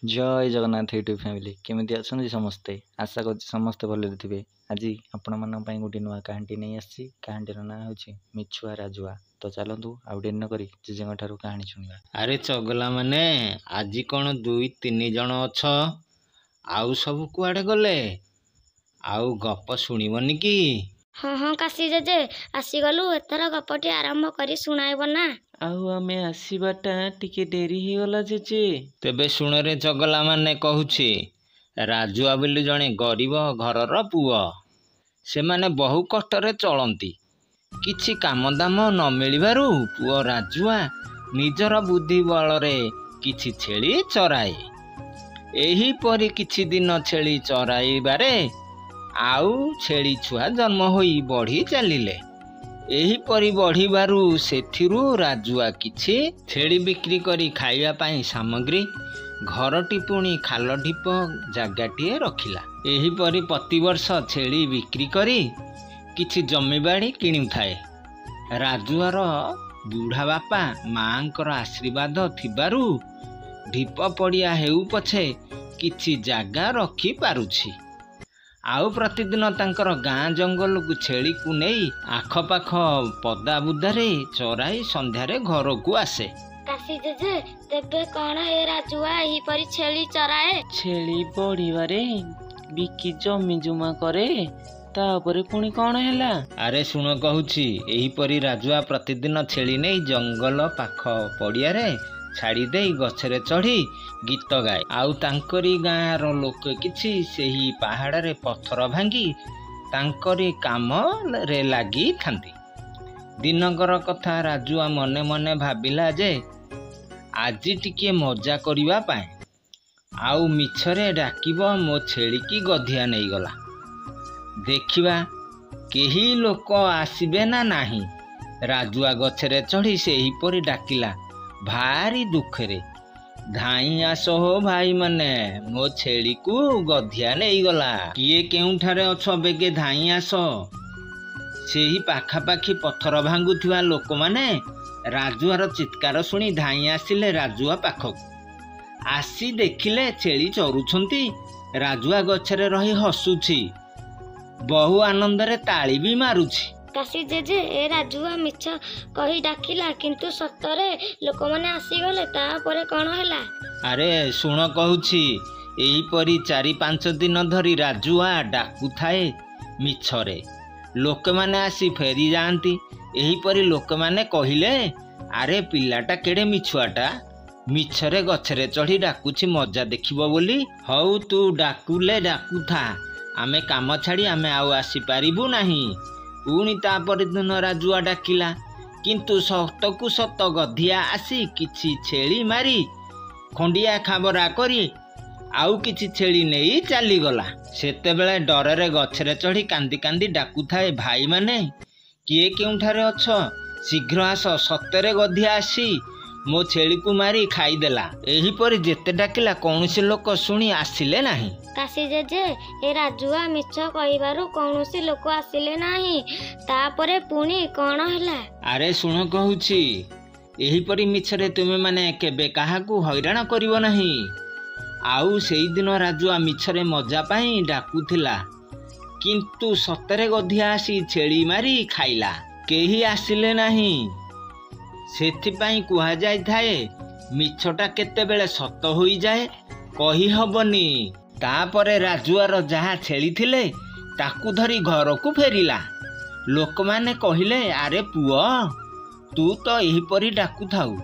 जय Jagannath YouTube family केमी अच्छा समस्ते आशा कर समस्ते भले थे। आज आपण मान गोटे नुआ कहानी नहीं आसी कहानीर ना हूँ मिछुआ राजुआ। तो चलतु आउ डेरी न करी जेजेंग ठारू कहानी शुणा। अरे चगला माने आज कौन दुई तीन जन अछ आउ सब कुआडे गले आउ गप शुणबनी कि? हाँ हाँ काशी जेजे आसीगलु एथर गपटी आरंभ करी सुनाइब ना। आउ आमे आसीबाटा टिके डेरी ही गला जेजे। तेबे शुण रे चगला माने कहूछि राजुआ बोली जणे गरीब घरर पुओ। से माने बहु कष्टरे चलती किछि काम दाम न मिलिबारु पुओ राजुआ निजर बुद्धि बलरे किछि छेली चराए। एही परी किछि दिन छेली चराइबारे आउ छेली छुआ जन्म होई बढ़ी चलिले। एही परी बढ़िबारु सेथिरु राजुआ किछि छेली बिक्री करी खाइबा पाई सामग्री घरटी पुणी खाल ढीप जागाटिए रखिला। एही परी प्रतिवर्ष छेली बिक्री करी किछि जमीबाड़ी किणुथाए। राजुआर बुढ़ा बापा मांकर आशीर्वाद थिबारु ढीप पड़िया हेउ पछे किछि जागा रखी पारुछि। आउ प्रतिदिन तांकर गाँ जंगल को छेली को नहीं आखपाख पदा बुदारे चराई संध्यारे घर को आसे। काशी जेजे तेबे कौन हे राजुआ एही परी छेली चराए? छेली बढ़िबारे बिकी जमी जुमा करे तापरे पुणी कौन हैला? अरे शुण कहूछि एही परी राजुआ प्रतिदिन छेली नहीं जंगल पाख पड़ियारे छाड़ी देई गछरे चढ़ी गीत गाए। आउ तांकरी गाँर लोक किछि सेही पहाड़ रे पत्थर भांगी तांकरी काम रे लागी थांती। दिनकर कथा राजुआ मने मने भाबिला जे आजी टिके मजा करिबा पाए आउ मिछरे डाकिबो मो छेली की गधिया नहीं गला देखिबा केही लोक आसीबे ना नाही। राजुआ गछरे चढ़ी सेही परी डाकिला भारी दुखरे, धाई आस हो भाई माने मो छेली को गधिया नहीं गला। किए केउठारे अछ बेगे धाई आस। सेही पाखापाखी पत्थर भांगुथिबा लोक माने राजुआर चित्कार शुणी धाई आसिले राजुआ पाखक। आसी देखिले छेली चरुछंती। राजुआ गछरे रही हसुछि बहु आनंदरे ताली भी मारुछि। काशी जेजे ए राजुआ मिछ कही डाकिला किंतु सतरे लोक माने आसीगले तापरे कौन हैला? अरे शुण कहूछि एही परी 4-5 दिन धरी राजुआ डाकु थाए मिछरे। लोक माने आसी फेरी जाती। एही परी लोक माने कहिले अरे पिलाटा केड़े मिछुआटा मिछरे गछरे चढ़ी डाकुछि मजा देखिबो बोली। हौ तू डाकुले डाकु था आमे काम छाड़ी आमे आउ आसी पारिबु नाही। पुणी तापर दिन राजुआ डाकिला किंतु सतकु सत गधिया आसी किछि छेली मारी खंडिया खाबरा करी आउ किछि छेली नहीं चलीगला। सेतेबेले डररे गछरे चढ़ी कांदी कांदी डाकु थाए भाई माने किए केउठारे अछ शीघ्र आस सतरे गधिया आसी मो छेली को मारी खाईदेला। एही परी जेते डाकिला कौनसी लोक शुणी आसिले नाही। काशी जेजे ए राजुआ मिछ कहिबारु कौनसी लोक आसिले नाही तापरे पुणी कौन हैला? अरे शुण कहूछि एही परी मिछरे तुमे माने केबे काहाकू हैराण करिवो नाही। आउ सेई दिन राजुआ मिछरे मजा पाई डाकुथिला किंतु सतरे गधिया आसी छेली मारी खाइला। केही आसिले नाही। सेथिपाई कुहा जाय थाए मिछटा केतेबेले सत होई जाए कही हबनी। तापरे राजुआर जहा छेली थिले ताकू धरी घर को फेरिला। लोक माने कहिले अरे पुओ तू तो एही परी डाकू थाउ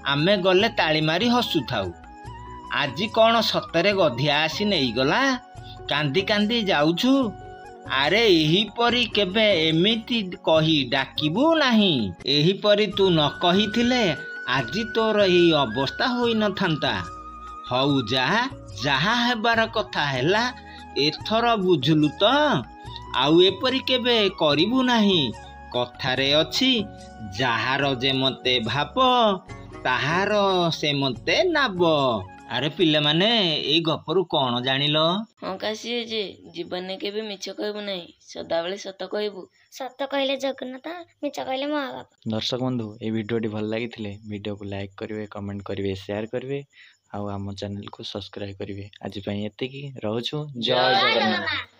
आमे गले ताली मारी हसु थाउ। आजी कौन सतरे गधिया आसी नहीं गला कांदी कांदी जाउछु। अरे एही परी केबे एमिति कही डाकिबू नाही। एही परी तू न कहिथिले आजी तोर एही अवस्था होई न थांता। हौ जहा हेबार कथा हैला एथर बुझलु तो आउ एपरी केबे करिबू नाही। कथारे अछि जाहार जे मते भाप ताहार से मते नाब। अरे पिले माने ए गपरु कौन जानिलो? हाँ काशी जे जीवन के भी मिछ कहबू नहीं सदाबेले सत कहबू। सत कहले जगन्नाथ मिछ कहले महाबाप। दर्शक बंधु ए वीडियोटी भल लगी वीडियो को लाइक करेंगे, कमेंट करेंगे, शेयर करेंगे ଆଉ ଆମ ଚ୍ୟାନେଲକୁ ସବସ୍କ୍ରାଇବ୍ କରିବେ। ଆଜି ପାଇଁ ଏତିକି, ରହୁଛୁ। ଜୟ ଜୟ ଜଗନ୍ନାଥ। ଜଗନ୍ନାଥ।